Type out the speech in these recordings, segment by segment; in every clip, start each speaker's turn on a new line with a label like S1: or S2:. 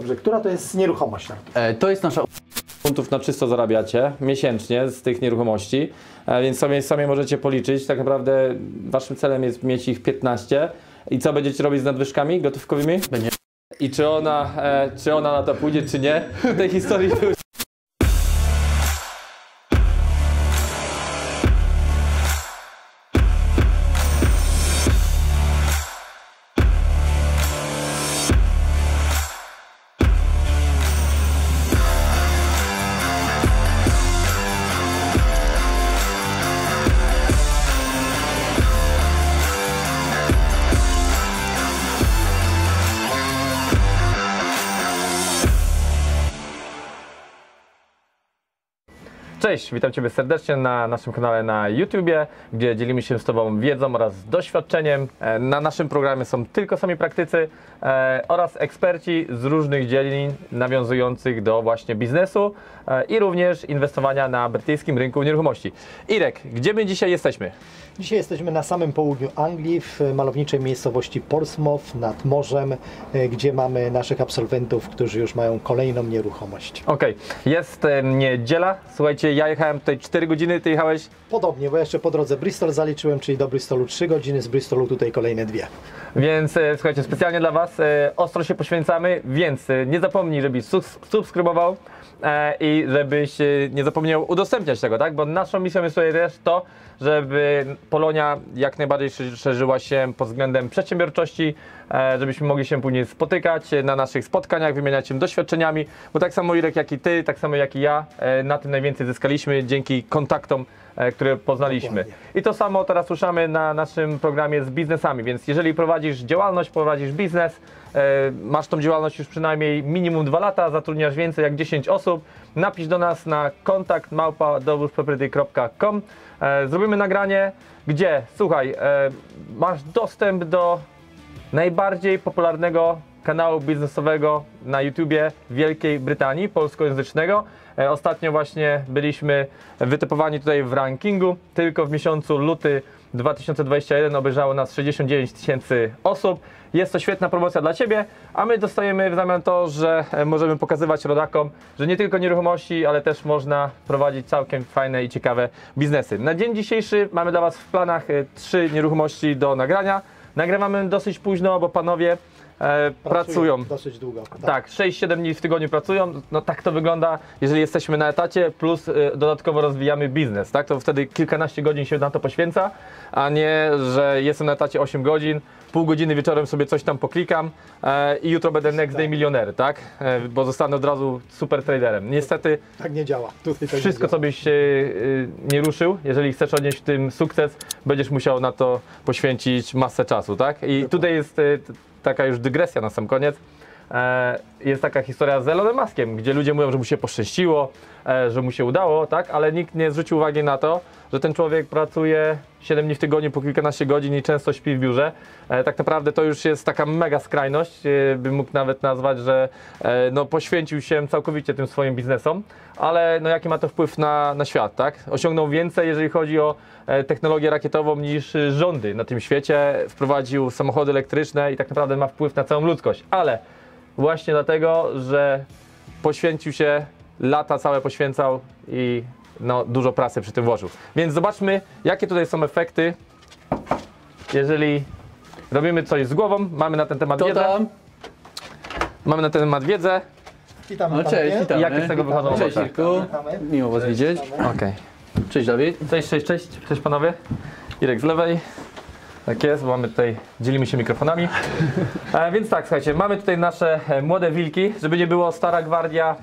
S1: Dobrze, która to jest nieruchomość?
S2: To jest nasza... Funtów na czysto zarabiacie miesięcznie z tych nieruchomości, więc sobie możecie policzyć. Tak naprawdę waszym celem jest mieć ich 15. I co będziecie robić z nadwyżkami gotówkowymi?
S3: Będzie.
S2: I czy ona na to pójdzie, czy nie? W tej historii już... Cześć, witam Ciebie serdecznie na naszym kanale na YouTubie, gdzie dzielimy się z Tobą wiedzą oraz doświadczeniem. Na naszym programie są tylko sami praktycy oraz eksperci z różnych dziedzin nawiązujących do właśnie biznesu i również inwestowania na brytyjskim rynku nieruchomości. Irek, gdzie my dzisiaj jesteśmy?
S1: Dzisiaj jesteśmy na samym południu Anglii, w malowniczej miejscowości Portsmouth nad morzem, gdzie mamy naszych absolwentów, którzy już mają kolejną nieruchomość.
S2: Okej, jest niedziela. Słuchajcie, ja jechałem tutaj 4 godziny, Ty jechałeś?
S1: Podobnie, bo jeszcze po drodze Bristol zaliczyłem, czyli do Bristolu 3 godziny, z Bristolu tutaj kolejne 2.
S2: Więc słuchajcie, specjalnie dla Was ostro się poświęcamy, więc nie zapomnij, żebyś subskrybował i żebyś nie zapomniał udostępniać tego, tak? Bo naszą misją jest tutaj też to, żeby Polonia jak najbardziej szerzyła się pod względem przedsiębiorczości, żebyśmy mogli się później spotykać na naszych spotkaniach, wymieniać się doświadczeniami, bo tak samo Irek jak i Ty, tak samo jak i ja, na tym najwięcej zyskaliśmy dzięki kontaktom, które poznaliśmy.
S1: Dokładnie.
S2: I to samo teraz słyszamy na naszym programie z biznesami, więc jeżeli prowadzisz działalność, prowadzisz biznes, masz tą działalność już przynajmniej minimum 2 lata, zatrudniasz więcej jak 10 osób, napisz do nas na kontakt@dowózproperty.com. Zrobimy nagranie, gdzie, słuchaj, masz dostęp do najbardziej popularnego kanału biznesowego na YouTubie Wielkiej Brytanii, polskojęzycznego. Ostatnio właśnie byliśmy wytypowani tutaj w rankingu. Tylko w miesiącu luty 2021 obejrzało nas 69 000 osób. Jest to świetna promocja dla Ciebie, a my dostajemy w zamian to, że możemy pokazywać rodakom, że nie tylko nieruchomości, ale też można prowadzić całkiem fajne i ciekawe biznesy. Na dzień dzisiejszy mamy dla Was w planach 3 nieruchomości do nagrania. Nagrywamy dosyć późno, bo panowie pracują
S1: dosyć długo.
S2: Tak, 6-7 dni w tygodniu pracują, no tak to wygląda, jeżeli jesteśmy na etacie, plus dodatkowo rozwijamy biznes, tak? To wtedy kilkanaście godzin się na to poświęca, a nie, że jestem na etacie 8 godzin, pół godziny wieczorem sobie coś tam poklikam i jutro będę next day milioner, tak? Bo zostanę od razu super traderem. Niestety
S1: Tak nie działa. Tutaj tak
S2: wszystko,
S1: nie działa.
S2: co byś nie ruszył, jeżeli chcesz odnieść w tym sukces, będziesz musiał na to poświęcić masę czasu, tak? I tutaj jest taka już dygresja na sam koniec. Jest taka historia z Elonem Muskiem, gdzie ludzie mówią, że mu się poszczęściło, że mu się udało, tak? Ale nikt nie zwrócił uwagi na to, że ten człowiek pracuje 7 dni w tygodniu po kilkanaście godzin i często śpi w biurze. Tak naprawdę to już jest taka mega skrajność, bym mógł nawet nazwać, że no, poświęcił się całkowicie tym swoim biznesom, ale no, jaki ma to wpływ na świat, tak? Osiągnął więcej, jeżeli chodzi o technologię rakietową, niż rządy na tym świecie. Wprowadził samochody elektryczne i tak naprawdę ma wpływ na całą ludzkość, ale właśnie dlatego, że poświęcił się, lata całe poświęcał i no, dużo pracy przy tym włożył. Więc zobaczmy, jakie tutaj są efekty, jeżeli robimy coś z głową, mamy na ten temat wiedzę. Mamy na ten temat wiedzę.
S1: Witamy,
S3: No, cześć,
S1: panowie.
S3: witamy.
S2: I jakie z tego wychodzą
S3: Cześć
S2: owoce?
S3: Irku,
S1: Witamy.
S3: miło Was widzieć.
S2: Okej.
S3: Cześć Dawid.
S2: Cześć panowie. Irek z lewej. Tak jest, bo mamy tutaj, dzielimy się mikrofonami. Więc tak, słuchajcie, mamy tutaj nasze młode wilki, żeby nie było, stara gwardia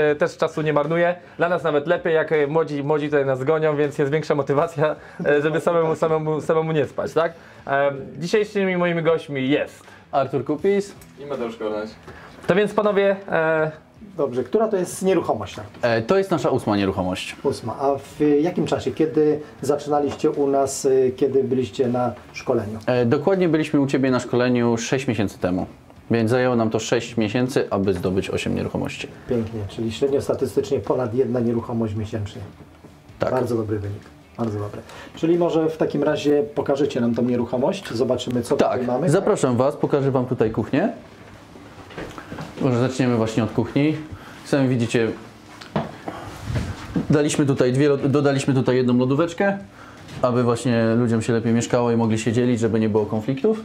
S2: też czasu nie marnuje. Dla nas nawet lepiej, jak młodzi tutaj nas gonią, więc jest większa motywacja, żeby samemu nie spać, tak? Dzisiejszymi moimi gośćmi jest
S3: Artur Kupis.
S4: I Mateusz Koleś.
S2: To więc panowie,
S1: Dobrze, która to jest nieruchomość?
S3: To jest nasza 8. nieruchomość.
S1: 8. A w jakim czasie? Kiedy zaczynaliście u nas, kiedy byliście na szkoleniu?
S3: Dokładnie byliśmy u Ciebie na szkoleniu 6 miesięcy temu. Więc zajęło nam to 6 miesięcy, aby zdobyć 8 nieruchomości.
S1: Pięknie, czyli średnio statystycznie ponad 1 nieruchomość miesięcznie.
S3: Tak.
S1: Bardzo dobry wynik. Bardzo dobre. Czyli może w takim razie pokażecie nam tą nieruchomość, zobaczymy co tutaj
S3: Tak,
S1: mamy.
S3: zapraszam Was, pokażę Wam tutaj kuchnię. Może zaczniemy właśnie od kuchni. Sami widzicie, dodaliśmy tutaj jedną lodóweczkę, aby właśnie ludziom się lepiej mieszkało i mogli się dzielić, żeby nie było konfliktów.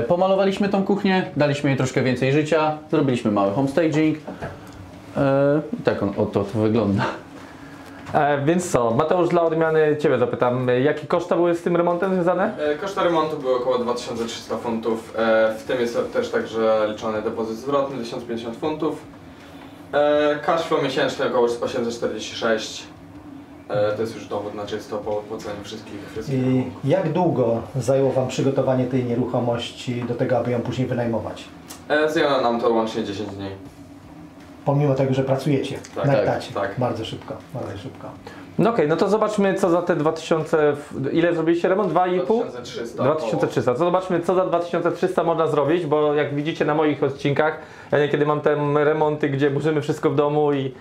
S3: Pomalowaliśmy tą kuchnię, daliśmy jej troszkę więcej życia, zrobiliśmy mały homestaging. I tak to wygląda.
S2: Więc co, Mateusz, dla odmiany Ciebie zapytam, jakie koszta były z tym remontem związane?
S4: Koszty remontu były około 2300 funtów, w tym jest też także liczony depozyt zwrotny 1050 funtów. Cash flow miesięczny około 846, to jest już dowód na czysto po opłaceniu wszystkich
S1: I jak długo zajęło Wam przygotowanie tej nieruchomości do tego, aby ją później wynajmować?
S4: Zajęło nam to łącznie 10 dni.
S1: Pomimo tego, że pracujecie
S4: Tak,
S1: na
S4: tak,
S1: etacie.
S4: tak.
S1: Bardzo szybko, bardzo szybko.
S2: No okej, no to zobaczmy co za te 2000, ile zrobiliście remont? 2,5?
S4: 2300.
S2: 2300. To zobaczmy co za 2300 można zrobić, bo jak widzicie na moich odcinkach, ja niekiedy mam te remonty, gdzie burzymy wszystko w domu i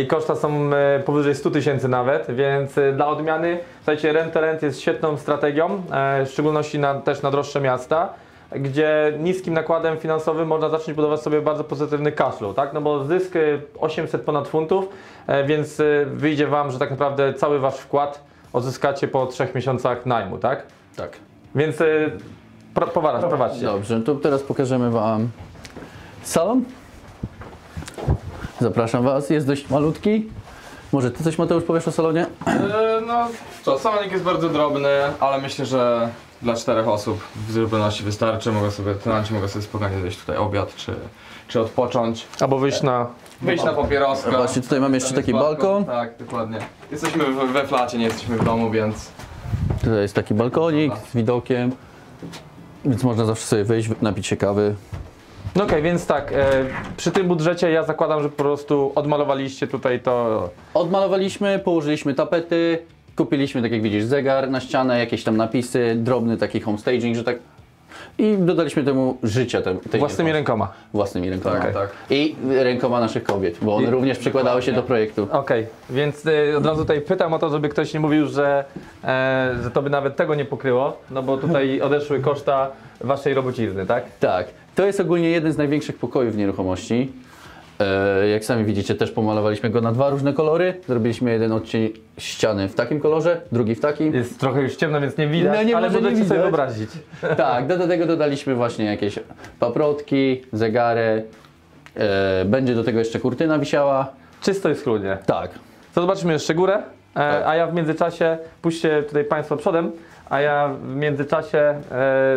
S2: koszta są powyżej 100 000 nawet, więc dla odmiany, słuchajcie, rent to rent jest świetną strategią, w szczególności też na droższe miasta, gdzie niskim nakładem finansowym można zacząć budować sobie bardzo pozytywny cashflow, tak? No bo zysk 800 ponad funtów, więc wyjdzie Wam, że tak naprawdę cały Wasz wkład odzyskacie po 3 miesiącach najmu, tak?
S3: Tak.
S2: Więc prowadźcie.
S3: Dobrze, to teraz pokażemy Wam salon. Zapraszam Was, jest dość malutki. Może Ty coś, Mateusz, powiesz o salonie?
S4: No co, salonik jest bardzo drobny, ale myślę, że dla 4 osób w zupełności wystarczy. Tenanci mogą sobie spokojnie zjeść tutaj obiad, czy odpocząć.
S2: Albo wyjść na...
S4: Wyjść na papieroska.
S3: Właśnie tutaj mamy jeszcze
S4: Tam jest
S3: taki balkon.
S4: Tak, dokładnie. Jesteśmy we flacie, nie jesteśmy w domu, więc...
S3: Tutaj jest taki balkonik z widokiem, więc można zawsze sobie wyjść, napić się kawy.
S2: No okej, więc tak, przy tym budżecie ja zakładam, że po prostu odmalowaliście tutaj to...
S3: Odmalowaliśmy, położyliśmy tapety, kupiliśmy, tak jak widzisz, zegar na ścianę, jakieś tam napisy, drobny taki homestaging, że tak... I dodaliśmy temu życia tej
S2: Własnymi
S3: nieruchomości.
S2: rękoma.
S3: Własnymi rękoma.
S4: Tak, tak.
S3: I rękoma naszych kobiet, bo one również przykładały się do projektu.
S2: Okej, więc od razu tutaj pytam o to, żeby ktoś nie mówił, że to by nawet tego nie pokryło, no bo tutaj odeszły koszta Waszej robocizny, tak?
S3: Tak, to jest ogólnie jeden z największych pokojów w nieruchomości. Jak sami widzicie, też pomalowaliśmy go na 2 różne kolory. Zrobiliśmy jeden odcień ściany w takim kolorze, drugi w takim.
S2: Jest trochę już ciemno, więc nie widać,
S3: No nie,
S2: ale
S3: może nie
S2: możecie sobie
S3: widać.
S2: wyobrazić.
S3: Tak, do tego dodaliśmy właśnie jakieś paprotki, zegary. Będzie do tego jeszcze kurtyna wisiała.
S2: Czysto i schludnie.
S3: Tak.
S2: To zobaczymy jeszcze górę, a ja w międzyczasie, puśćcie tutaj Państwo przodem, a ja w międzyczasie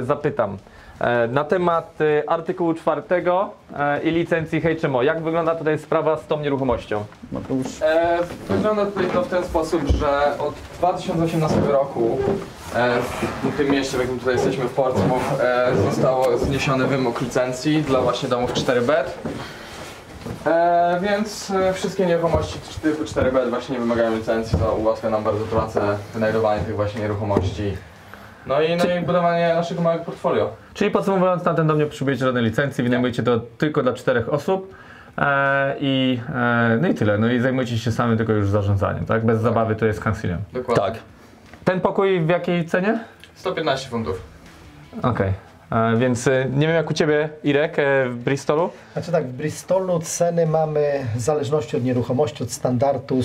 S2: zapytam na temat artykułu 4 i licencji HMO. Jak wygląda tutaj sprawa z tą nieruchomością?
S3: Mateusz.
S4: Wygląda tutaj to w ten sposób, że od 2018 roku w tym mieście, w jakim tutaj jesteśmy w Portsmouth, został zniesiony wymóg licencji dla właśnie domów 4-bed. Więc wszystkie nieruchomości typu 4-bed właśnie nie wymagają licencji, to ułatwia nam bardzo pracę, wynajdowanie tych właśnie nieruchomości. No i budowanie naszego małego portfolio.
S2: Czyli podsumowując, na ten dom nie potrzebujecie żadnej licencji, wynajmujecie to tylko dla 4 osób no i tyle. No i zajmujecie się sami tylko już zarządzaniem, tak? Bez zabawy to jest kancelem.
S4: Dokładnie.
S3: Tak.
S2: Ten pokój w jakiej cenie?
S4: 115 funtów.
S2: Okej. Więc nie wiem jak u Ciebie, Irek, w Bristolu?
S1: Znaczy tak, w Bristolu ceny mamy w zależności od nieruchomości, od standardu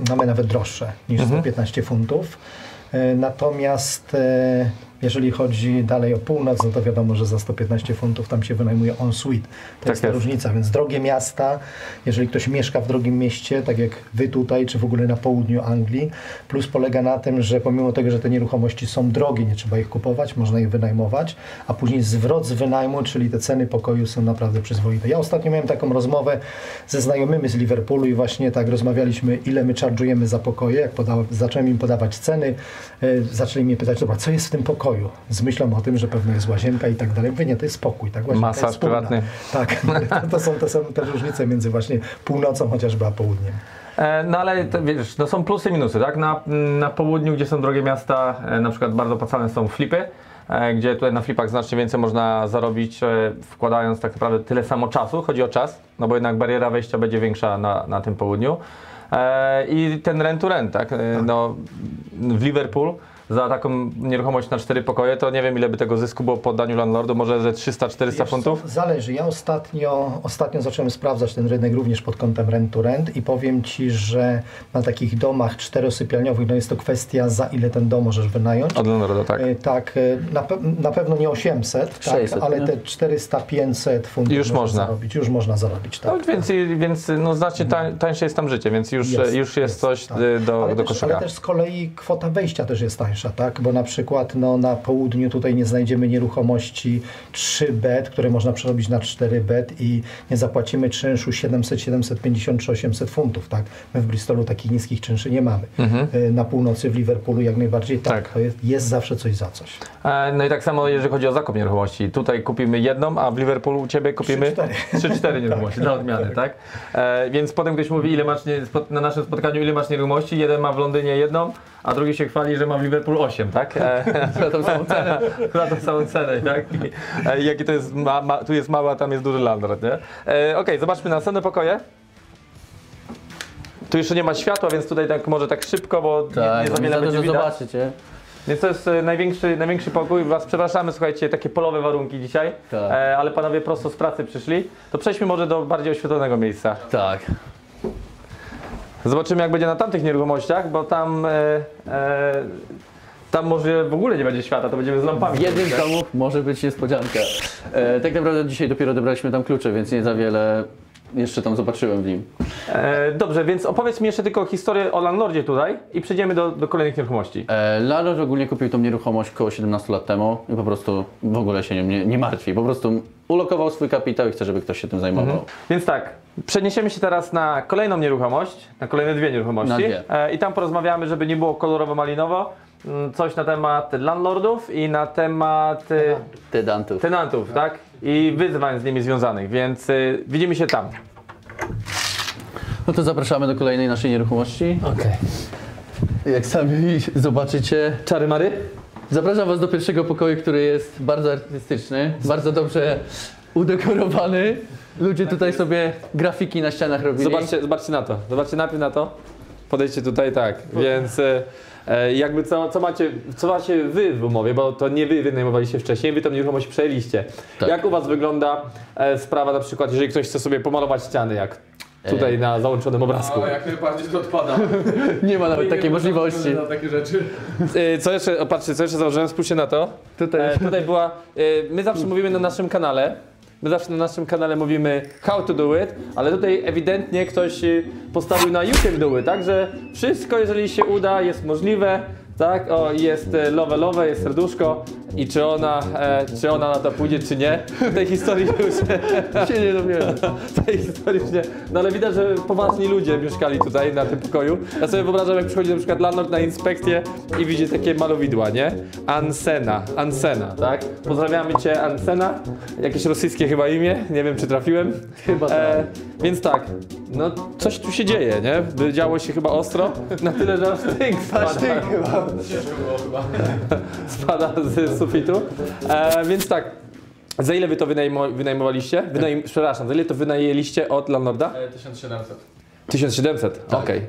S1: mamy nawet droższe niż 115 funtów. Natomiast jeżeli chodzi dalej o północ, no to wiadomo, że za 115 funtów tam się wynajmuje en suite. To jest ta różnica, więc drogie miasta, jeżeli ktoś mieszka w drogim mieście, tak jak Wy tutaj, czy w ogóle na południu Anglii, plus polega na tym, że pomimo tego, że te nieruchomości są drogie, nie trzeba ich kupować, można ich wynajmować, a później zwrot z wynajmu, czyli te ceny pokoju są naprawdę przyzwoite. Ja ostatnio miałem taką rozmowę ze znajomymi z Liverpoolu i właśnie tak rozmawialiśmy, ile my charge'ujemy za pokoje. Jak zacząłem im podawać ceny, zaczęli mnie pytać, dobra, co jest w tym pokoju? Z myślą o tym, że pewno jest łazienka i tak dalej. Mówię, nie, to jest spokój. Tak? Łazienka
S2: Masaż
S1: jest wspólna.
S2: prywatny.
S1: Tak, to są te różnice między właśnie północą chociażby a południem.
S2: No ale to, wiesz, no są plusy i minusy, tak? Na południu, gdzie są drogie miasta, na przykład bardzo opłacalne są flipy, gdzie tutaj na flipach znacznie więcej można zarobić, wkładając tak naprawdę tyle samo czasu, chodzi o czas, no bo jednak bariera wejścia będzie większa na tym południu. I ten rent to rent, tak? No, w Liverpool za taką nieruchomość na 4 pokoje, to nie wiem ile by tego zysku było po oddaniu landlordu, może ze 300-400 funtów?
S1: Zależy. Ja ostatnio zacząłem sprawdzać ten rynek również pod kątem rent to rent i powiem Ci, że na takich domach 4-sypialniowych no jest to kwestia, za ile ten dom możesz wynająć.
S2: Od landlorda, tak.
S1: Tak, na pewno nie 800,
S3: 600,
S1: tak, ale
S3: nie?
S1: te 400-500 funtów
S2: Już można
S1: zarobić. Już można zarobić, tak.
S2: No, więc no, znacznie tańsze jest tam życie, więc już jest coś
S1: tak.
S2: do koszyka.
S1: Ale też z kolei kwota wejścia też jest tańsza, tak? Bo na przykład no, na południu tutaj nie znajdziemy nieruchomości 3B, które można przerobić na 4B i nie zapłacimy czynszu 700, 750 czy 800 funtów, tak? My w Bristolu takich niskich czynszy nie mamy. Na północy w Liverpoolu jak najbardziej tak. To jest zawsze coś za coś.
S2: No i tak samo jeżeli chodzi o zakup nieruchomości. Tutaj kupimy jedną, a w Liverpoolu u Ciebie kupimy 3-4 nieruchomości na odmianę, tak? Więc potem ktoś mówi, ile masz na naszym spotkaniu, ile masz nieruchomości, jeden ma w Londynie jedną, a drugi się chwali, że ma w Liverpoolu 8, tak?
S3: Za tą samą cenę.
S2: Za tą samą cenę, tak? I jaki to jest, tu jest mały, a tam jest duży landlord, nie? Okej, zobaczmy następne pokoje. Tu jeszcze nie ma światła, więc tutaj tak może tak szybko, bo
S3: Tak,
S2: nie za wiele będzie widać.
S3: zobaczycie.
S2: Więc to jest największy pokój. Was przepraszamy, słuchajcie, takie polowe warunki dzisiaj,
S3: Tak.
S2: ale panowie prosto z pracy przyszli. To przejdźmy może do bardziej oświetlonego miejsca.
S3: Tak.
S2: Zobaczymy jak będzie na tamtych nieruchomościach, bo tam może w ogóle nie będzie świata, to będziemy z lampami.
S3: W jednym z domów może być niespodzianka. Tak naprawdę dzisiaj dopiero odebraliśmy tam klucze, więc nie za wiele jeszcze tam zobaczyłem w nim.
S2: Dobrze, więc opowiedz mi jeszcze tylko historię o landlordzie tutaj i przejdziemy do kolejnych nieruchomości.
S3: Landlord ogólnie kupił tą nieruchomość około 17 lat temu i po prostu w ogóle się nią nie martwi. Po prostu ulokował swój kapitał i chce, żeby ktoś się tym zajmował.
S2: Więc tak, przeniesiemy się teraz na kolejną nieruchomość, na kolejne dwie nieruchomości.
S3: Na dwie.
S2: I tam porozmawiamy, żeby nie było kolorowo-malinowo, coś na temat landlordów i na temat
S3: Tenantów.
S2: tenantów, tak? I wyzwań z nimi związanych, więc widzimy się tam.
S3: No to zapraszamy do kolejnej naszej nieruchomości.
S2: Okej.
S3: Jak sami zobaczycie,
S2: Czary Mary?
S3: zapraszam Was do pierwszego pokoju, który jest bardzo artystyczny, bardzo dobrze udekorowany. Ludzie tutaj sobie grafiki na ścianach robili.
S2: Zobaczcie na to. Zobaczcie najpierw na to. Podejdźcie tutaj, tak. Więc jakby co macie wy w umowie, bo to nie wy wynajmowaliście wcześniej, wy tą nieruchomość przejęliście.
S3: Tak.
S2: Jak u was wygląda sprawa na przykład, jeżeli ktoś chce sobie pomalować ściany, jak tutaj na załączonym obrazku?
S4: O, jak najbardziej to odpada.
S3: Nie ma nawet takiej możliwości.
S4: Na takie rzeczy.
S2: Co jeszcze założyłem, spójrzcie na to. Tutaj była, my zawsze mówimy na naszym kanale, mówimy how to do it, ale tutaj ewidentnie ktoś postawił na you can do it, tak, że wszystko jeżeli się uda jest możliwe, tak, o jest love, jest serduszko i czy ona na to pójdzie czy nie, w tej historii już
S3: Się nie dowiemy.
S2: w tej historii już nie, no ale widać, że poważni ludzie mieszkali tutaj na tym pokoju. Ja sobie wyobrażam jak przychodzi na przykład landlord na inspekcję i widzi takie malowidła, nie? Ansena, tak? Pozdrawiamy Cię Ansena, jakieś rosyjskie chyba imię, nie wiem czy trafiłem.
S3: Chyba tak.
S2: Więc tak, no coś tu się dzieje, nie? Działo się chyba ostro, na tyle, że aż stynk
S4: Ciężko było chyba.
S2: spada z sufitu. Więc tak, za ile wy to wynajmowaliście? Przepraszam, za ile to wynajęliście od landlorda?
S4: 1700.
S2: 1700,
S3: Tak.
S2: okej.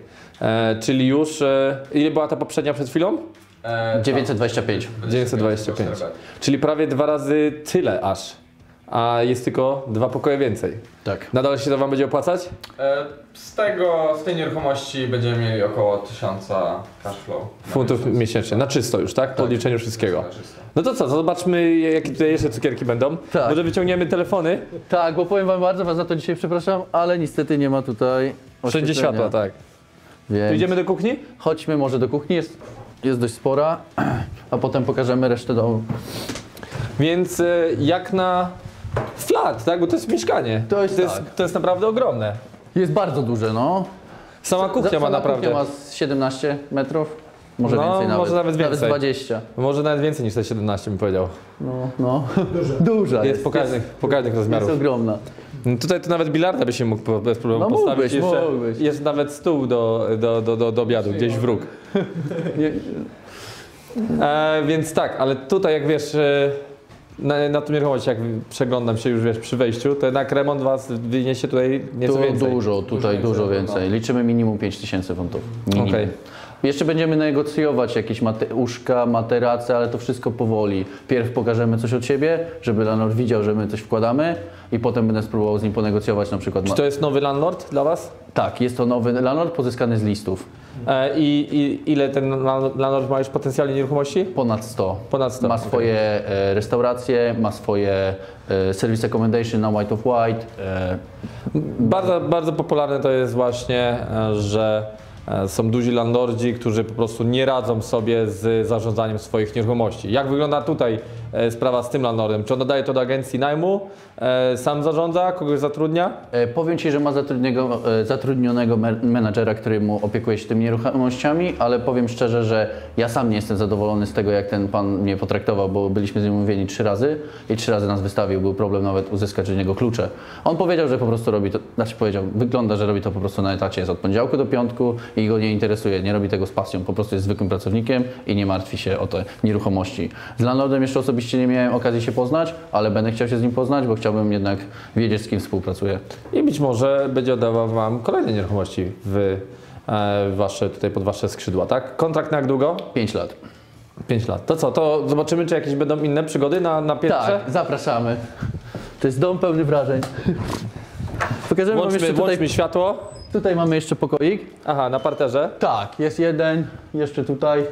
S2: Czyli już, ile była ta poprzednia przed chwilą?
S3: 925.
S2: 925. Czyli prawie 2 razy tyle aż. A jest tylko 2 pokoje więcej.
S3: Tak.
S2: Nadal się to wam będzie opłacać?
S4: Z tej nieruchomości będziemy mieli około 1000 cash flow.
S2: Funtów miesięcznie, na czysto już, tak? Po odliczeniu wszystkiego.
S4: Na czysto.
S2: No to co, zobaczmy jakie tutaj jeszcze cukierki będą.
S3: Tak.
S2: Może wyciągniemy telefony?
S3: Tak, bo powiem Wam bardzo Was za to dzisiaj przepraszam, ale niestety nie ma tutaj
S2: Wszędzie
S3: oświetlenia.
S2: światła, tak.
S3: Więc
S2: To idziemy do kuchni?
S3: chodźmy może do kuchni, jest dość spora, a potem pokażemy resztę domu.
S2: Więc jak na flat, tak? Bo to jest mieszkanie.
S3: To jest tak.
S2: To jest naprawdę ogromne.
S3: Jest bardzo duże, no.
S2: Sama kuchnia ma naprawdę.
S3: Kuchnia ma z 17 metrów, może
S2: No,
S3: więcej nawet.
S2: może nawet więcej.
S3: Nawet 20.
S2: Może nawet więcej niż te 17 bym powiedział.
S3: No. Duża
S2: Jest pokaźnych rozmiarów.
S3: Jest ogromna.
S2: No tutaj to nawet bilarda by się mógł bez problemu
S3: No
S2: postawić.
S3: mógłbyś.
S2: Jest nawet stół do obiadu, gdzieś w róg.
S3: Nie,
S2: Więc tak, ale tutaj jak wiesz, na tym nieruchomości jak przeglądam się już wiesz przy wejściu, to jednak remont was wyniesie tutaj nieco
S3: tu
S2: więcej.
S3: dużo, tutaj dużo więcej. Liczymy minimum 5000 funtów. Minimum.
S2: Okej.
S3: Jeszcze będziemy negocjować jakieś łóżka, materace, ale to wszystko powoli. Pierw pokażemy coś od siebie, żeby landlord widział, że my coś wkładamy i potem będę spróbował z nim ponegocjować na przykład.
S2: Czy to jest nowy landlord dla Was?
S3: Tak, jest to nowy landlord pozyskany z listów.
S2: Ile ten landlord ma już potencjalnie nieruchomości?
S3: Ponad 100.
S2: Ponad 100.
S3: Ma swoje restauracje, ma swoje service accommodation na White of White.
S2: Bardzo popularne to jest właśnie, że są duzi landlordzi, którzy po prostu nie radzą sobie z zarządzaniem swoich nieruchomości. Jak wygląda tutaj sprawa z tym landlordem? Czy on oddaje to do agencji najmu, sam zarządza, kogoś zatrudnia?
S3: Powiem Ci, że ma zatrudnionego menadżera, który mu opiekuje się tymi nieruchomościami, ale powiem szczerze, że ja sam nie jestem zadowolony z tego, jak ten pan mnie potraktował, bo byliśmy z nim umówieni 3 razy i 3 razy nas wystawił. Był problem nawet uzyskać od niego klucze. On powiedział, że po prostu robi to, wygląda, że robi to po prostu na etacie, jest od poniedziałku do piątku i go nie interesuje, nie robi tego z pasją, po prostu jest zwykłym pracownikiem i nie martwi się o te nieruchomości. Z landlordem jeszcze osobiście nie miałem okazji się poznać, ale będę chciał się z nim poznać, bo chciałbym jednak wiedzieć, z kim współpracuję.
S2: I być może będzie oddawał Wam kolejne nieruchomości pod Wasze skrzydła, tak? Kontrakt na jak długo?
S3: 5 lat.
S2: 5 lat. To co, to zobaczymy, czy jakieś będą inne przygody na piętrze?
S3: Tak, zapraszamy. To jest dom pełny wrażeń. Pokażemy wam jeszcze tutaj.
S2: Włączmy światło.
S3: Tutaj mamy jeszcze pokoik.
S2: Aha, na parterze.
S3: Tak, jest jeden, jeszcze tutaj.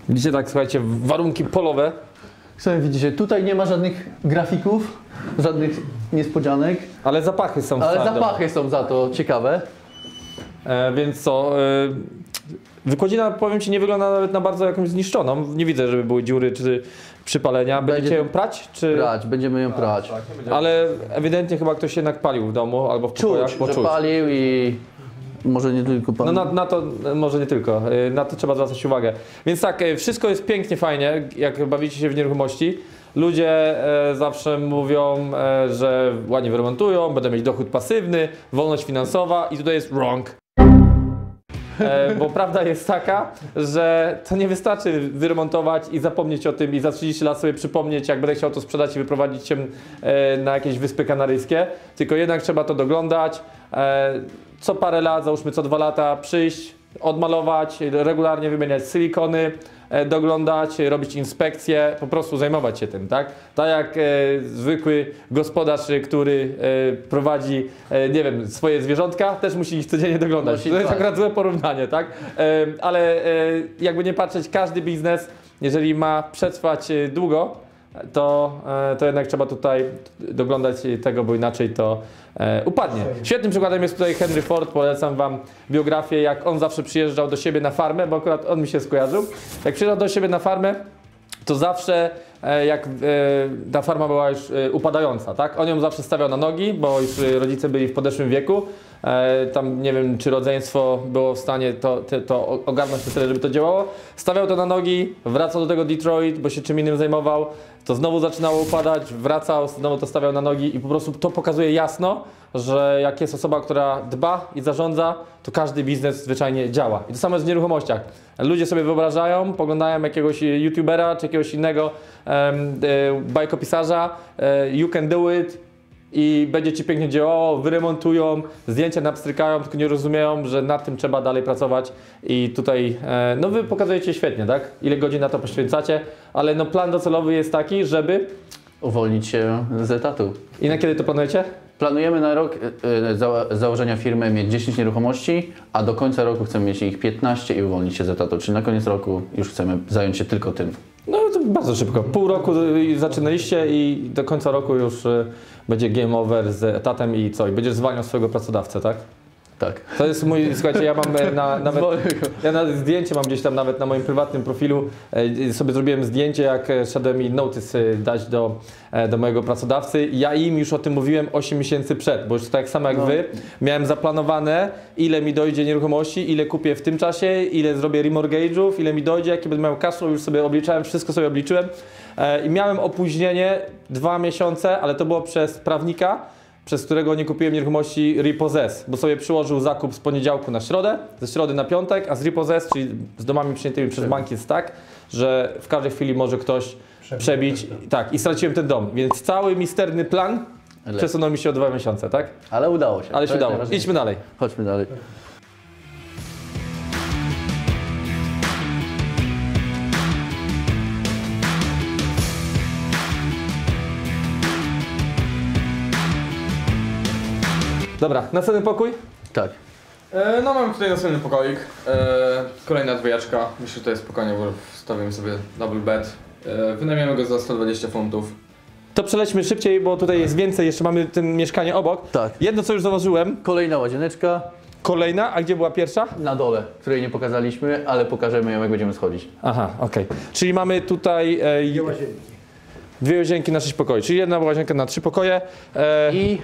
S2: Widzicie, tak, słuchajcie, warunki polowe.
S3: Sami widzicie, tutaj nie ma żadnych grafików, żadnych niespodzianek.
S2: Ale zapachy są
S3: Ale
S2: całym
S3: zapachy są za to ciekawe.
S2: Więc co? Wykładzina, powiem Ci, nie wygląda nawet na bardzo jakąś zniszczoną. Nie widzę, żeby były dziury czy przypalenia. Będziecie ją prać? Czy...
S3: Prać, będziemy ją prać.
S2: Ale ewidentnie chyba ktoś jednak palił w domu albo w pokojach.
S3: Czuć, że palił i może nie tylko pan.
S2: No na to, może nie tylko, na to trzeba zwracać uwagę. Więc tak, wszystko jest pięknie, fajnie, jak bawicie się w nieruchomości. Ludzie zawsze mówią, że ładnie wyremontują, będą mieć dochód pasywny, wolność finansowa i tutaj jest wrong. Bo prawda jest taka, że to nie wystarczy wyremontować i zapomnieć o tym i za 30 lat sobie przypomnieć, jak będę chciał to sprzedać i wyprowadzić się na jakieś Wyspy Kanaryjskie, tylko jednak trzeba to doglądać. Co parę lat, załóżmy co 2 lata, przyjść, odmalować, regularnie wymieniać silikony, doglądać, robić inspekcje, po prostu zajmować się tym, tak? Tak jak zwykły gospodarz, który prowadzi, nie wiem, swoje zwierzątka, też musi ich codziennie doglądać. To jest akurat złe porównanie, tak? Ale jakby nie patrzeć, każdy biznes, jeżeli ma przetrwać długo, to jednak trzeba tutaj doglądać tego, bo inaczej to upadnie. Świetnym przykładem jest tutaj Henry Ford, polecam Wam biografię, jak on zawsze przyjeżdżał do siebie na farmę, bo akurat on mi się skojarzył. Jak przyjeżdżał do siebie na farmę, to zawsze jak ta farma była już upadająca, tak? On ją zawsze stawiał na nogi, bo już rodzice byli w podeszłym wieku. Tam nie wiem, czy rodzeństwo było w stanie to ogarnąć na tyle, żeby to działało. Stawiał to na nogi, wracał do tego Detroit, bo się czym innym zajmował. To znowu zaczynało upadać, wracał, znowu to stawiał na nogi i po prostu to pokazuje jasno, że jak jest osoba, która dba i zarządza, to każdy biznes zwyczajnie działa. I to samo jest w nieruchomościach. Ludzie sobie wyobrażają, poglądają jakiegoś youtubera czy jakiegoś innego bajkopisarza, you can do it, i będzie Ci pięknie działało, wyremontują, zdjęcia napstrykają, tylko nie rozumieją, że nad tym trzeba dalej pracować i tutaj, no Wy pokazujecie świetnie, tak? Ile godzin na to poświęcacie, ale no plan docelowy jest taki, żeby...
S3: Uwolnić się z etatu.
S2: I na kiedy to planujecie?
S3: Planujemy na rok założenia firmy mieć 10 nieruchomości, a do końca roku chcemy mieć ich 15 i uwolnić się z etatu, czyli na koniec roku już chcemy zająć się tylko tym.
S2: No to bardzo szybko. Pół roku zaczynaliście i do końca roku już będzie game over z etatem i co? I będziesz zwalniał swojego pracodawcę, tak?
S3: Tak.
S2: To jest mój, słuchajcie, ja mam nawet, ja nawet zdjęcie mam gdzieś tam nawet na moim prywatnym profilu, sobie zrobiłem zdjęcie, jak szedłem i notice dać do mojego pracodawcy. Ja im już o tym mówiłem 8 miesięcy przed, bo już tak samo jak Wy, miałem zaplanowane, ile mi dojdzie nieruchomości, ile kupię w tym czasie, ile zrobię remortgage'ów, ile mi dojdzie, jaki będę miał cash flow, już sobie obliczałem, wszystko sobie obliczyłem i miałem opóźnienie 2 miesiące, ale to było przez prawnika, przez którego nie kupiłem nieruchomości repossess, bo sobie przyłożył zakup z poniedziałku na środę, ze środy na piątek, a z repossess, czyli z domami przyjętymi przez bank, jest tak, że w każdej chwili może ktoś przebić. Tak, i straciłem ten dom, więc cały misterny plan przesunął mi się o 2 miesiące, tak?
S3: Ale udało się.
S2: Ale się udało. Idźmy dalej.
S3: Chodźmy dalej.
S2: Dobra, następny pokój?
S3: Tak.
S4: No mamy tutaj następny pokoik. Kolejna dwójeczka. Myślę, że to jest spokojnie, bo wstawimy sobie double bed. Wynajmiemy go za 120 funtów.
S2: To przelećmy szybciej, bo tutaj jest więcej, jeszcze mamy tym mieszkanie obok.
S3: Tak.
S2: Jedno co już zauważyłem,
S3: Kolejna łazieneczka
S2: kolejna, a gdzie była pierwsza?
S3: na dole, której nie pokazaliśmy, ale pokażemy ją, jak będziemy schodzić.
S2: Aha, okej. Czyli mamy tutaj dwie łazienki na 6 pokoi, czyli jedna łazienka na 3 pokoje.
S3: I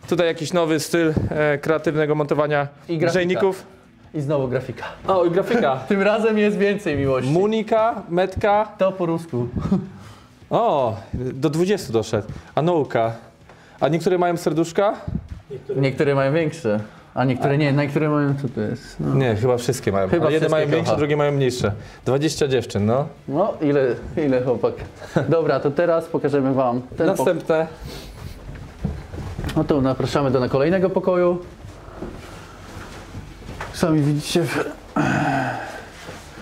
S2: Tutaj jakiś nowy styl kreatywnego montowania
S3: I grafika.
S2: grzejników.
S3: I znowu grafika.
S2: O, i grafika.
S3: Tym razem jest więcej miłości.
S2: Munika, metka.
S3: To po rusku.
S2: O, do 20 doszedł. A nauka. A niektóre mają serduszka?
S3: Niektóre mają większe, a niektóre nie. Niektóre mają, co to jest? No,
S2: Nie, chyba wszystkie mają.
S3: Chyba
S2: Ale jedne
S3: wszystkie,
S2: mają większe,
S3: kocha.
S2: drugie mają mniejsze. 20 dziewczyn, no.
S3: no ile chłopak. Dobra, to teraz pokażemy wam ten pokój.
S2: Następne.
S3: No to zapraszamy do kolejnego pokoju. Sami widzicie,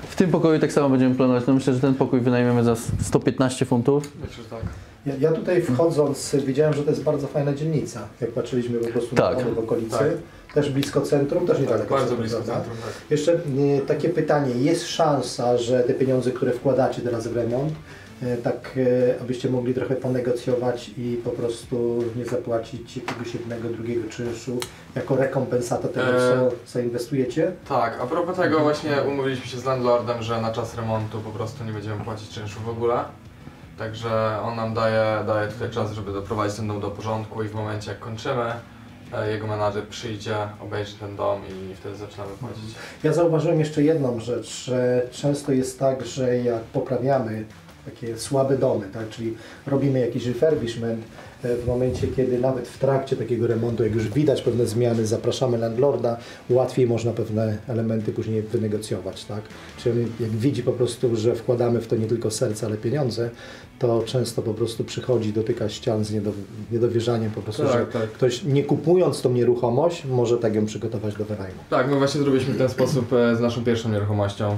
S3: w tym pokoju tak samo będziemy planować. No myślę, że ten pokój wynajmiemy za 115 funtów.
S4: Myślę, że tak.
S1: Ja tutaj wchodząc widziałem, że to jest bardzo fajna dzielnica. Jak patrzyliśmy po prostu
S3: Tak.
S1: na domy w okolicy.
S4: Tak.
S1: Też blisko centrum, też niedaleko.
S4: Bardzo
S1: centrum,
S4: blisko
S1: prawda?
S4: centrum, tak.
S1: Jeszcze takie pytanie. Jest szansa, że te pieniądze, które wkładacie teraz w remont, abyście mogli trochę ponegocjować i po prostu nie zapłacić jakiegoś jednego, drugiego czynszu jako rekompensata tego, co inwestujecie?
S4: Tak, a propos tego właśnie umówiliśmy się z landlordem, że na czas remontu po prostu nie będziemy płacić czynszu w ogóle. Także on nam daje tutaj czas, żeby doprowadzić ten dom do porządku i w momencie jak kończymy, jego menadżer przyjdzie, obejrzy ten dom i wtedy zaczynamy płacić.
S1: Ja zauważyłem jeszcze jedną rzecz, że często jest tak, że jak poprawiamy takie słabe domy, tak, czyli robimy jakiś refurbishment, w momencie, kiedy nawet w trakcie takiego remontu, jak już widać pewne zmiany, zapraszamy landlorda, łatwiej można pewne elementy później wynegocjować, tak? Czyli jak widzi po prostu, że wkładamy w to nie tylko serce, ale pieniądze, to często po prostu przychodzi, dotyka ścian z niedowierzaniem po prostu,
S4: Tak,
S1: że
S4: tak.
S1: ktoś nie kupując tą nieruchomość, może tak ją przygotować do wynajmu.
S4: Tak, my właśnie zrobiliśmy w ten sposób z naszą pierwszą nieruchomością.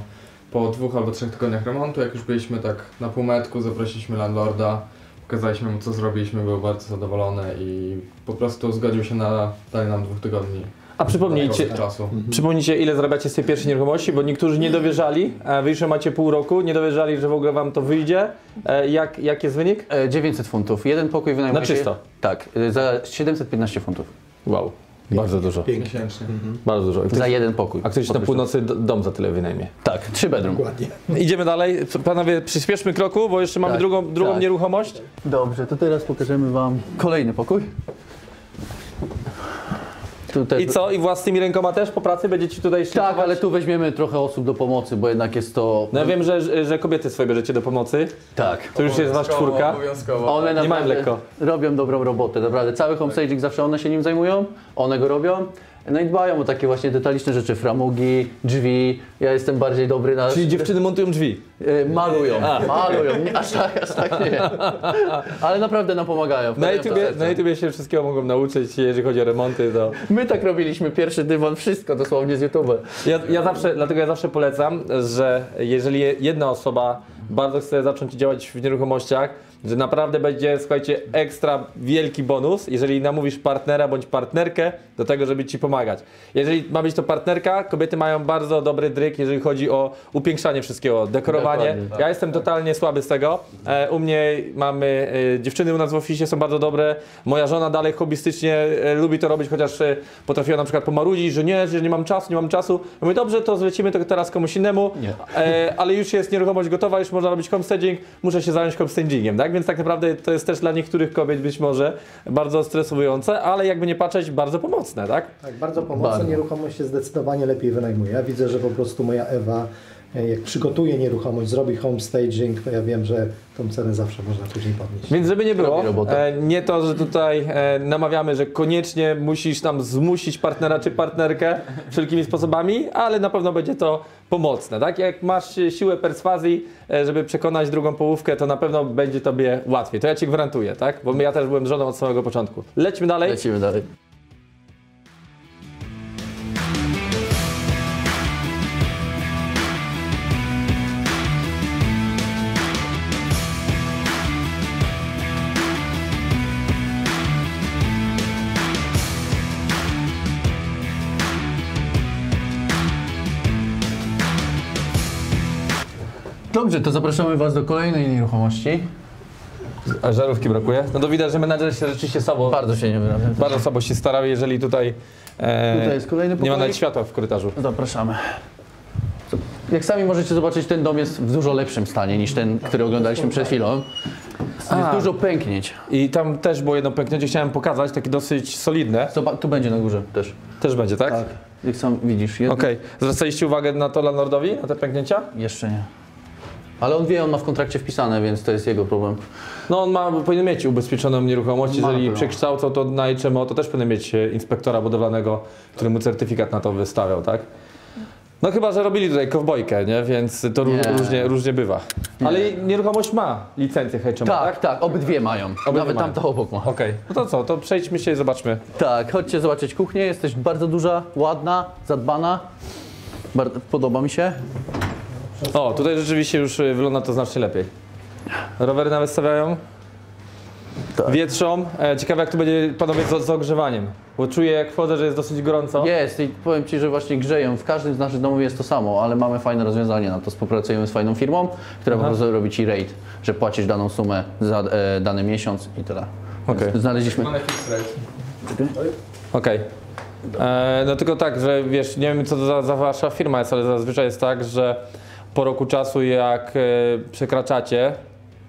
S4: Po 2 albo 3 tygodniach remontu, jak już byliśmy tak na półmetku, zaprosiliśmy landlorda, pokazaliśmy mu co zrobiliśmy, był bardzo zadowolony i po prostu zgodził się na danie nam 2 tygodni.
S2: A przypomnijcie,
S4: Czasu.
S2: przypomnijcie, ile zarabiacie z tej pierwszej nieruchomości, bo niektórzy nie dowierzali, a wy już macie pół roku, nie dowierzali, że w ogóle wam to wyjdzie. Jak jest wynik?
S3: 900 funtów. Jeden pokój wynajmuje
S2: Na
S3: się-
S2: czysto?
S3: Tak, za 715 funtów.
S2: Wow, bardzo dużo.
S4: Miesięcznie.
S2: Bardzo dużo.
S3: Za jeden pokój.
S2: A ktoś na północy dom za tyle wynajmie.
S3: Tak, 3 bedroom.
S1: Dokładnie.
S2: Idziemy dalej. Panowie, przyspieszmy kroku, bo jeszcze mamy
S3: Tak,
S2: drugą
S3: tak.
S2: nieruchomość.
S3: Dobrze, to teraz pokażemy wam kolejny pokój. Tutaj...
S2: I co? I własnymi rękoma też po pracy będziecie tutaj
S3: Tak,
S2: szlifować?
S3: ale tu weźmiemy trochę osób do pomocy, bo jednak jest to...
S2: No ja wiem, że kobiety swoje bierzecie do pomocy.
S3: Tak.
S2: To już jest wasz czwórka.
S4: Obowiązkowo.
S3: One
S2: Nie mają
S3: naprawdę
S2: lekko.
S3: robią dobrą robotę, naprawdę. Cały homestaging zawsze one się nim zajmują, one go robią. No i dbają o takie właśnie detaliczne rzeczy, framugi, drzwi. Ja jestem bardziej dobry na...
S2: Czyli dziewczyny montują drzwi.
S3: Malują, malują. Nie, aż tak nie. Ale naprawdę nam pomagają.
S2: Na
S3: wkładają to
S2: YouTubie,
S3: serce.
S2: na YouTubie się wszystkiego mogą nauczyć, jeżeli chodzi o remonty, to...
S3: My tak robiliśmy, pierwszy dywan, wszystko dosłownie z YouTube'a.
S2: Dlatego ja zawsze polecam, że jeżeli jedna osoba bardzo chce zacząć działać w nieruchomościach, że naprawdę będzie, słuchajcie, ekstra wielki bonus, jeżeli namówisz partnera bądź partnerkę do tego, żeby ci pomagać. Jeżeli ma być to partnerka, kobiety mają bardzo dobry dryk, jeżeli chodzi o upiększanie wszystkiego, dekorowanie.
S3: Dokładnie, tak.
S2: Ja jestem totalnie słaby z tego. U mnie mamy, dziewczyny u nas w oficie są bardzo dobre. Moja żona dalej hobbystycznie lubi to robić, chociaż potrafiła na przykład pomarudzić, że nie mam czasu. Ja mówię, dobrze, to zlecimy to teraz komuś innemu,
S3: Nie.
S2: ale już jest nieruchomość gotowa, już można robić homestaging, muszę się zająć homestagingiem, tak? Więc tak naprawdę to jest też dla niektórych kobiet być może bardzo stresujące, ale jakby nie patrzeć, bardzo pomocne, tak?
S1: Tak, bardzo pomocne.
S3: Bardzo.
S1: Nieruchomość się zdecydowanie lepiej wynajmuje. Ja widzę, że po prostu moja Ewa, jak przygotuje nieruchomość, zrobi homestaging, to ja wiem, że tą cenę zawsze można później podnieść.
S2: Więc żeby nie było,
S3: Robi robotę.
S2: nie to, że tutaj namawiamy, że koniecznie musisz tam zmusić partnera czy partnerkę wszelkimi sposobami, ale na pewno będzie to pomocne, tak? Jak masz siłę perswazji, żeby przekonać drugą połówkę, to na pewno będzie tobie łatwiej. To ja ci gwarantuję, tak? Bo ja też byłem żoną od samego początku. Lećmy dalej.
S3: Lecimy dalej. Dobrze, to zapraszamy Was do kolejnej nieruchomości.
S2: A żarówki brakuje? No to widać, że menadżer się rzeczywiście
S3: Bardzo się nie wyrabia.
S2: bardzo słabo się starał, jeżeli tutaj,
S3: Tutaj jest kolejny
S2: nie ma
S3: pokoik.
S2: nawet światła w korytarzu.
S3: Zapraszamy. Jak sami możecie zobaczyć, ten dom jest w dużo lepszym stanie niż ten, który oglądaliśmy przed chwilą. Jest dużo pęknień.
S2: I tam też było jedno pęknięcie, chciałem pokazać, takie dosyć solidne.
S3: Zobacz, tu będzie na górze też.
S2: Też będzie, tak?
S3: Tak. Jak sam widzisz.
S2: Okej. Zwracaliście uwagę na to landlordowi, na te pęknięcia?
S3: Jeszcze nie. Ale on wie, on ma w kontrakcie wpisane, więc to jest jego problem.
S2: No on powinien mieć ubezpieczoną nieruchomość,
S3: Ma
S2: jeżeli
S3: pewno.
S2: przekształcał to na HMO, to też powinien mieć inspektora budowlanego, który mu certyfikat na to wystawiał, tak? No chyba, że robili tutaj kowbojkę, nie? Więc to różnie bywa. Ale nieruchomość ma licencję HMO, tak?
S3: Tak, obydwie mają. Nawet
S2: mają.
S3: tamta obok ma.
S2: Okej. No to co, to przejdźmy się i zobaczmy.
S3: Tak, chodźcie zobaczyć kuchnię. Jest też bardzo duża, ładna, zadbana. Podoba mi się.
S2: O, tutaj rzeczywiście już wygląda to znacznie lepiej. Rowery nawet stawiają.
S3: Tak.
S2: Wietrzą. Ciekawe jak to będzie, panowie, z ogrzewaniem. Bo czuję jak wchodzę, że jest dosyć gorąco.
S3: Jest i powiem Ci, że właśnie grzeją. W każdym z naszych domów jest to samo, ale mamy fajne rozwiązanie na to. Współpracujemy z fajną firmą, która po prostu robi Ci rate, że płacisz daną sumę za dany miesiąc i tyle.
S2: Okej.
S3: Znaleźliśmy...
S4: Mamy fix rate.
S2: Okej. No tylko tak, że wiesz, nie wiem co to za wasza firma jest, ale zazwyczaj jest tak, że po roku czasu jak przekraczacie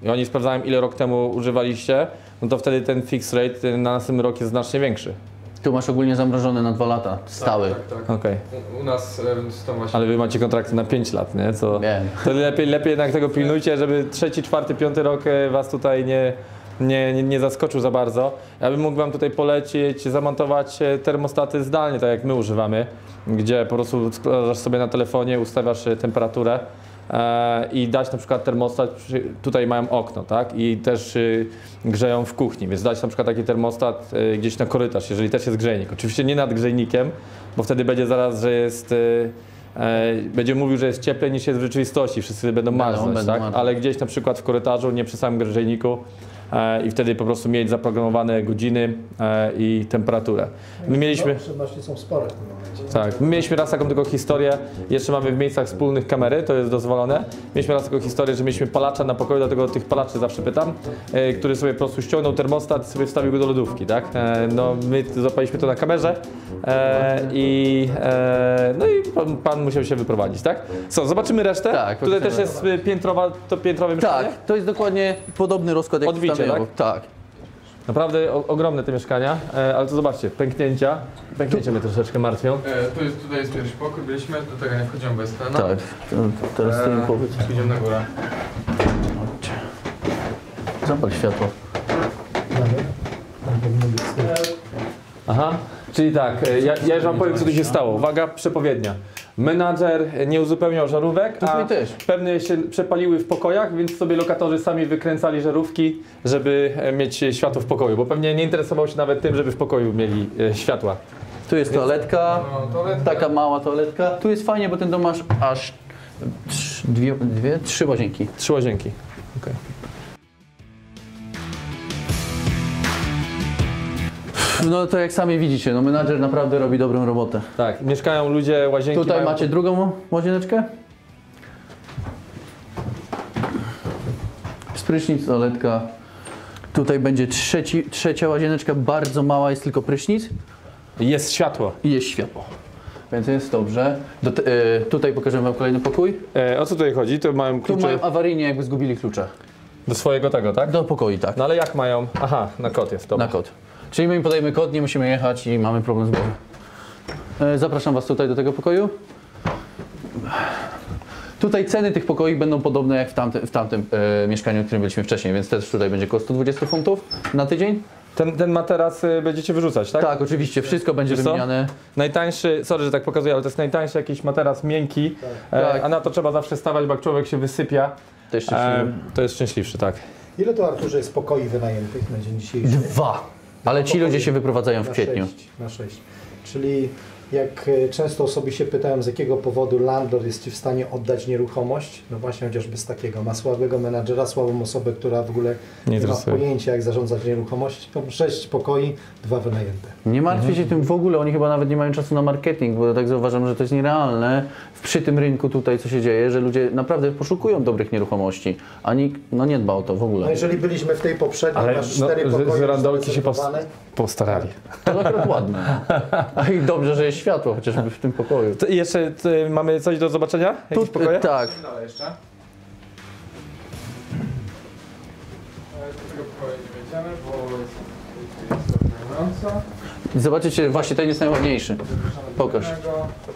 S2: i oni sprawdzają ile rok temu używaliście, no to wtedy ten fix rate na następny rok jest znacznie większy.
S3: Tu masz ogólnie zamrożony na 2 lata, stały.
S4: Tak.
S2: Okej.
S4: U nas to właśnie...
S2: Ale wy macie kontrakty na 5 lat, nie? Co,
S3: Wiem.
S2: to lepiej jednak tego pilnujcie, żeby 3., 4., 5. rok was tutaj nie zaskoczył za bardzo. Ja bym mógł wam tutaj polecić zamontować termostaty zdalnie, tak jak my używamy, gdzie po prostu sprawdzasz sobie na telefonie, ustawiasz temperaturę i dać na przykład termostat, tutaj mają okno, tak? I też grzeją w kuchni, więc dać na przykład taki termostat gdzieś na korytarz, jeżeli też jest grzejnik. Oczywiście nie nad grzejnikiem, bo wtedy będzie zaraz, że jest będzie mówił, że jest cieplej niż jest w rzeczywistości, wszyscy będą marznąć, tak? Ale gdzieś na przykład w korytarzu, nie przy samym grzejniku i wtedy po prostu mieć zaprogramowane godziny i temperaturę. My mieliśmy...
S1: Oszczędności są spore w tym momencie.
S2: Tak, my mieliśmy raz taką tylko historię, jeszcze mamy w miejscach wspólnych kamery, to jest dozwolone. Mieliśmy raz taką historię, że mieliśmy palacza na pokoju, dlatego tych palaczy zawsze pytam, który sobie po prostu ściągnął termostat i sobie wstawił go do lodówki, tak? No my złapaliśmy to na kamerze no i pan musiał się wyprowadzić, tak? Co, zobaczymy resztę?
S3: Tak,
S2: Tutaj też jest piętrowe mieszkanie?
S3: Tak, to jest dokładnie podobny rozkład jak
S2: Odbicie,
S3: w tamtej
S2: tak?
S3: obok. Tak.
S2: Naprawdę ogromne te mieszkania, ale to zobaczcie, pęknięcia mnie troszeczkę martwią.
S4: Tutaj jest pierwszy pokój, byliśmy, do tego nie wchodzimy bez tlenu.
S3: Tak, teraz ty mi powiedz.
S4: Idziemy na górę.
S3: Zapal światło.
S2: Aha, czyli tak, ja już wam powiem co tu się stało. Uwaga, przepowiednia. Menadżer nie uzupełniał żarówek, a
S3: Tutaj też.
S2: pewne się przepaliły w pokojach, więc sobie lokatorzy sami wykręcali żarówki, żeby mieć światło w pokoju, bo pewnie nie interesował się nawet tym, żeby w pokoju mieli światła.
S3: Tu jest toaletka,
S4: No, toaletka.
S3: taka mała toaletka. Tu jest fajnie, bo ten dom masz aż trzy łazienki.
S2: 3 łazienki. Okay.
S3: No to jak sami widzicie, no menadżer naprawdę robi dobrą robotę.
S2: Tak, mieszkają ludzie, łazienki
S3: Tutaj
S2: mają...
S3: macie drugą łazieneczkę. Prysznic, toaletka. Tutaj będzie trzecia łazieneczka, bardzo mała, jest tylko prysznic.
S2: Jest światło.
S3: I jest światło. Więc jest dobrze. Tutaj pokażę wam kolejny pokój.
S2: O co tutaj chodzi? To mają
S3: Tu
S2: klucze
S3: mają awaryjnie, jakby zgubili klucze.
S2: do swojego tego, tak?
S3: Do pokoi, tak.
S2: No ale jak mają? Aha, na kod jest, dobra.
S3: Na kod. Czyli my im podajemy kod, nie musimy jechać i mamy problem z głową. Zapraszam was tutaj do tego pokoju. Tutaj ceny tych pokoi będą podobne jak w tamtym mieszkaniu, w którym byliśmy wcześniej, więc też tutaj będzie około 120 funtów na tydzień.
S2: Ten materac będziecie wyrzucać, tak?
S3: Tak, oczywiście, wszystko będzie
S2: Wiesz co?
S3: wymieniane.
S2: Najtańszy, sorry, że tak pokazuję, ale to jest najtańszy jakiś materac miękki,
S3: Tak.
S2: a na to trzeba zawsze stawać, bo jak człowiek się wysypia,
S3: To jest szczęśliwy.
S2: to jest szczęśliwszy, tak.
S1: Ile to, Arturze, jest pokoi wynajętych na dzień dzisiejszy?
S3: 2. Ale ci ludzie się wyprowadzają w kwietniu.
S1: Na 6. Czyli Jak często osoby się pytają, z jakiego powodu landlord jest Ci w stanie oddać nieruchomość, no właśnie chociażby z takiego, ma słabego menadżera, słabą osobę, która w ogóle nie ma pojęcia, jak zarządzać nieruchomością, 6 pokoi, 2 wynajęte.
S3: Nie martwię się tym w ogóle, oni chyba nawet nie mają czasu na marketing, bo tak zauważam, że to jest nierealne przy tym rynku tutaj, co się dzieje, że ludzie naprawdę poszukują dobrych nieruchomości, a nikt nie dba o to w ogóle.
S1: No jeżeli byliśmy w tej poprzedniej,
S2: Ale
S1: masz 4 pokoje,
S2: z randolki się
S1: zarezerwowane.
S2: postarali.
S3: To akurat ładne. A i dobrze, że jest światło chociażby w tym pokoju.
S2: To jeszcze mamy coś do zobaczenia? Jakieś pokoje?
S3: Tak.
S4: Dalej jeszcze. Do tego pokoju nie wejdziemy, bo jest gorąco.
S3: Zobaczycie, właśnie ten jest najładniejszy. Pokaż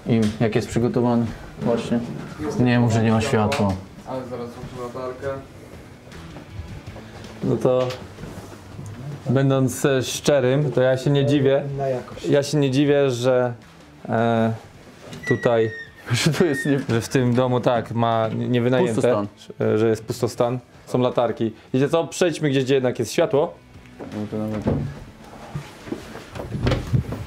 S3: im, jak jest przygotowany. Właśnie. Nie mów, że nie ma światła.
S4: Ale zaraz włączymy latarkę.
S2: No to będąc szczerym, to ja się nie dziwię.
S1: Na jakość.
S2: Ja się nie dziwię, że tutaj,
S3: Że to jest nie...
S2: że w tym domu tak ma niewynajęte,
S3: Pustostan.
S2: że jest pustostan, są latarki. Wiecie co, przejdźmy gdzieś, gdzie jednak jest światło.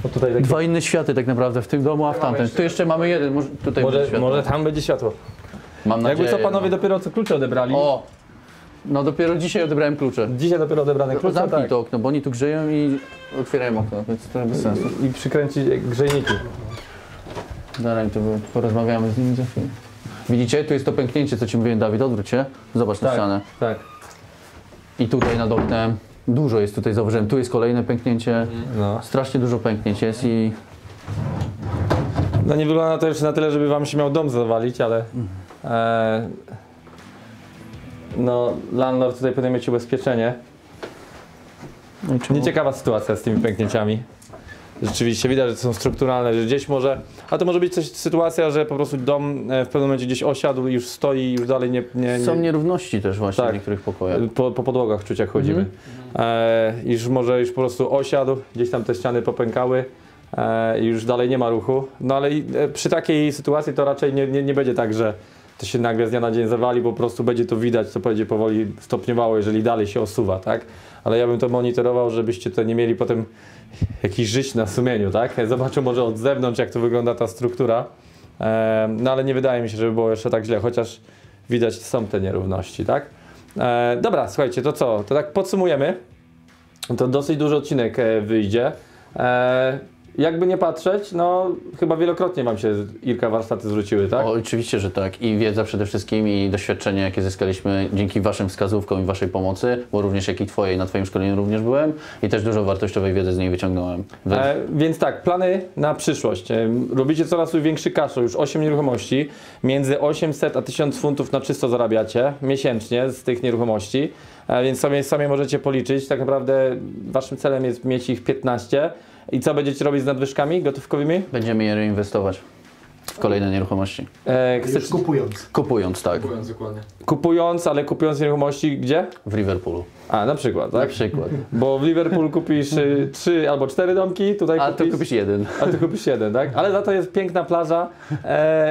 S2: O, tutaj takie,
S3: Dwa inne światy tak naprawdę w tym domu, a w tamtym. Tu jeszcze mamy jeden, tutaj będzie światło.
S2: może tam będzie światło.
S3: Mam nadzieję.
S2: Jakby co, panowie dopiero co klucze odebrali.
S3: O! No dopiero dzisiaj odebrałem klucze.
S2: Dzisiaj dopiero odebrane klucze,
S3: Zamknij
S2: tak.
S3: to okno, bo oni tu grzeją i otwierają okno, więc to bez sensu.
S2: I przykręcić grzejniki.
S3: Dalej, to porozmawiamy z nimi za chwilę. Widzicie? Tu jest to pęknięcie, co ci mówiłem, Dawid, odwróć się. Zobacz na ścianę.
S2: Tak.
S3: I tutaj nad oknem. Dużo jest tutaj, zauważyłem. Tu jest kolejne pęknięcie.
S2: No.
S3: Strasznie dużo pęknięć jest i...
S2: No nie wygląda to jeszcze na tyle, żeby wam się miał dom zawalić, ale no landlord tutaj powinien mieć ubezpieczenie.
S3: No i czemu?
S2: Nieciekawa sytuacja z tymi pęknięciami. Rzeczywiście widać, że to są strukturalne, że gdzieś może, a to może być coś, sytuacja, że po prostu dom w pewnym momencie gdzieś osiadł i już stoi, już dalej nie
S3: Są nierówności też właśnie
S2: Tak.
S3: w niektórych pokojach.
S2: po podłogach czuć jak chodzimy. Już może już po prostu osiadł, gdzieś tam te ściany popękały i już dalej nie ma ruchu. No ale przy takiej sytuacji to raczej nie będzie tak, że to się nagle z dnia na dzień zawali, bo po prostu będzie to widać, co będzie powoli stopniowało, jeżeli dalej się osuwa, tak? Ale ja bym to monitorował, żebyście to nie mieli potem jakiś żyć na sumieniu, tak? Zobaczę może od zewnątrz, jak to wygląda ta struktura, no ale nie wydaje mi się, żeby było jeszcze tak źle, chociaż widać są te nierówności, tak? Dobra, słuchajcie, to co? To tak podsumujemy. To dosyć duży odcinek wyjdzie. Jakby nie patrzeć, no chyba wielokrotnie wam się Irka warsztaty zwróciły, tak?
S3: O, oczywiście, że tak. I wiedza przede wszystkim i doświadczenie, jakie zyskaliśmy dzięki waszym wskazówkom i waszej pomocy, bo również jak i twojej, na twoim szkoleniu również byłem i też dużo wartościowej wiedzy z niej wyciągnąłem.
S2: Więc tak, plany na przyszłość. Robicie coraz większy cash, już 8 nieruchomości. Między 800 a 1000 funtów na czysto zarabiacie miesięcznie z tych nieruchomości. Więc sami możecie policzyć. Tak naprawdę waszym celem jest mieć ich 15. I co będziecie robić z nadwyżkami gotówkowymi?
S3: Będziemy je reinwestować w kolejne nieruchomości.
S1: Już kupując.
S3: Kupując, tak.
S4: Kupując dokładnie.
S2: Ale kupując nieruchomości gdzie?
S3: W Liverpoolu.
S2: A, na przykład,
S3: Na
S2: tak?
S3: przykład.
S2: Bo w Liverpool kupisz 3 albo 4 domki, tutaj
S3: A tu kupisz jeden.
S2: A tu kupisz 1, tak? Ale za to jest piękna plaża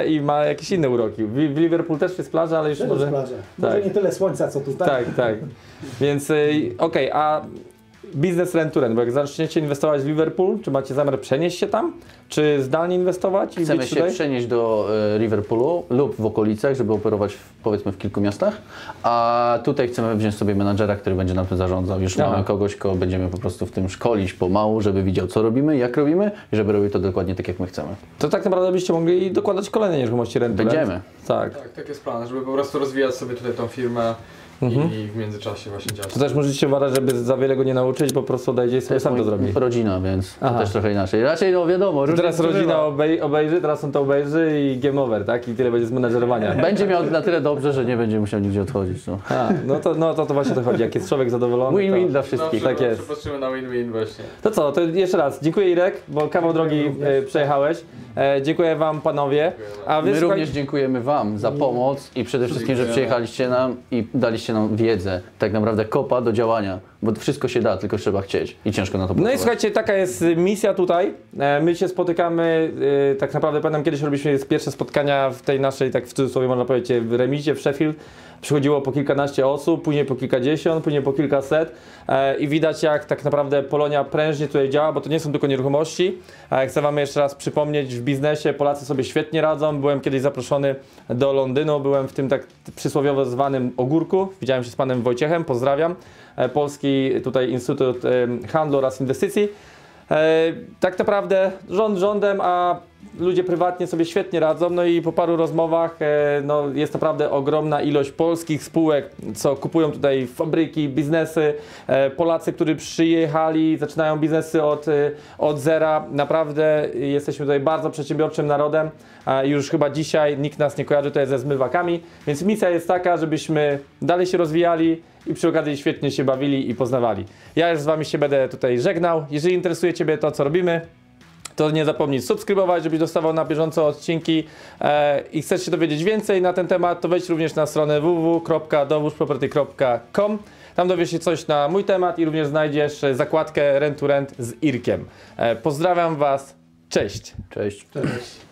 S2: i ma jakieś inne uroki. W Liverpool też jest plaża, ale już może...
S1: Może nie tyle słońca, co tutaj.
S2: Tak. Więc okej, a biznes rent to rent, bo jak zaczniecie inwestować w Liverpool, czy macie zamiar przenieść się tam? Czy zdalnie inwestować i
S3: Chcemy
S2: być
S3: się
S2: tutaj?
S3: przenieść do Liverpoolu lub w okolicach, żeby operować powiedzmy w kilku miastach, a tutaj chcemy wziąć sobie menadżera, który będzie nam tym zarządzał. Już mamy kogoś, kogo będziemy po prostu w tym szkolić pomału, żeby widział co robimy, jak robimy i żeby robił to dokładnie tak jak my chcemy.
S2: To tak naprawdę byście mogli dokładać kolejne nieruchomości rent to rent.
S3: Będziemy.
S2: Tak.
S4: Tak jest plan, żeby po prostu rozwijać sobie tutaj tą firmę i w międzyczasie właśnie działać.
S2: To też musicie uważać, żeby za wiele go nie nauczyć, bo po prostu odejdzie i sobie sam to zrobi.
S3: Rodzina, więc
S2: Aha.
S3: to też trochę inaczej. Raczej no wiadomo,
S2: To
S3: różnie
S2: teraz
S3: to
S2: rodzina
S3: bywa.
S2: obejrzy, teraz on to obejrzy i game over, tak? I tyle będzie z menadżerowania.
S3: Będzie miał na tyle dobrze, że nie będzie musiał nigdzie odchodzić. No.
S2: No to właśnie o to chodzi. Jak jest człowiek zadowolony,
S3: Win-win
S2: to...
S3: dla wszystkich.
S2: Tak jest.
S4: Patrzymy na win-win właśnie.
S2: To co, to jeszcze raz dziękuję Irek, bo kawał drogi przejechałeś. Dziękuję wam panowie. A wy
S3: My również dziękujemy wam za pomoc i przede wszystkim, że przyjechaliście nam i daliście nam wiedzę. Tak naprawdę kopa do działania. bo wszystko się da, tylko trzeba chcieć i ciężko na to
S2: No i
S3: pracować.
S2: słuchajcie, taka jest misja tutaj. My się spotykamy, tak naprawdę pamiętam kiedyś robiliśmy pierwsze spotkania w tej naszej, tak w cudzysłowie można powiedzieć, w remizie w Sheffield. Przychodziło po kilkanaście osób, później po kilkadziesiąt, później po kilkaset i widać jak tak naprawdę Polonia prężnie tutaj działa, bo to nie są tylko nieruchomości. Chcę wam jeszcze raz przypomnieć, w biznesie Polacy sobie świetnie radzą. Byłem kiedyś zaproszony do Londynu, byłem w tym tak przysłowiowo zwanym Ogórku. Widziałem się z panem Wojciechem, pozdrawiam. Polski tutaj Instytut Handlu oraz Inwestycji. Tak naprawdę rząd rządem, a ludzie prywatnie sobie świetnie radzą, no i po paru rozmowach no jest naprawdę ogromna ilość polskich spółek, co kupują tutaj fabryki, biznesy, Polacy, którzy przyjechali, zaczynają biznesy od zera, naprawdę jesteśmy tutaj bardzo przedsiębiorczym narodem, już chyba dzisiaj nikt nas nie kojarzy tutaj ze zmywakami, więc misja jest taka, żebyśmy dalej się rozwijali i przy okazji świetnie się bawili i poznawali. Ja już z wami się będę tutaj żegnał, jeżeli interesuje ciebie to, co robimy, to nie zapomnij subskrybować, żebyś dostawał na bieżąco odcinki i chcesz się dowiedzieć więcej na ten temat, to wejdź również na stronę www.dowózproperty.com. Tam dowiesz się coś na mój temat i również znajdziesz zakładkę Rent to Rent z Irkiem. Pozdrawiam was, cześć!
S3: Cześć.
S1: Cześć.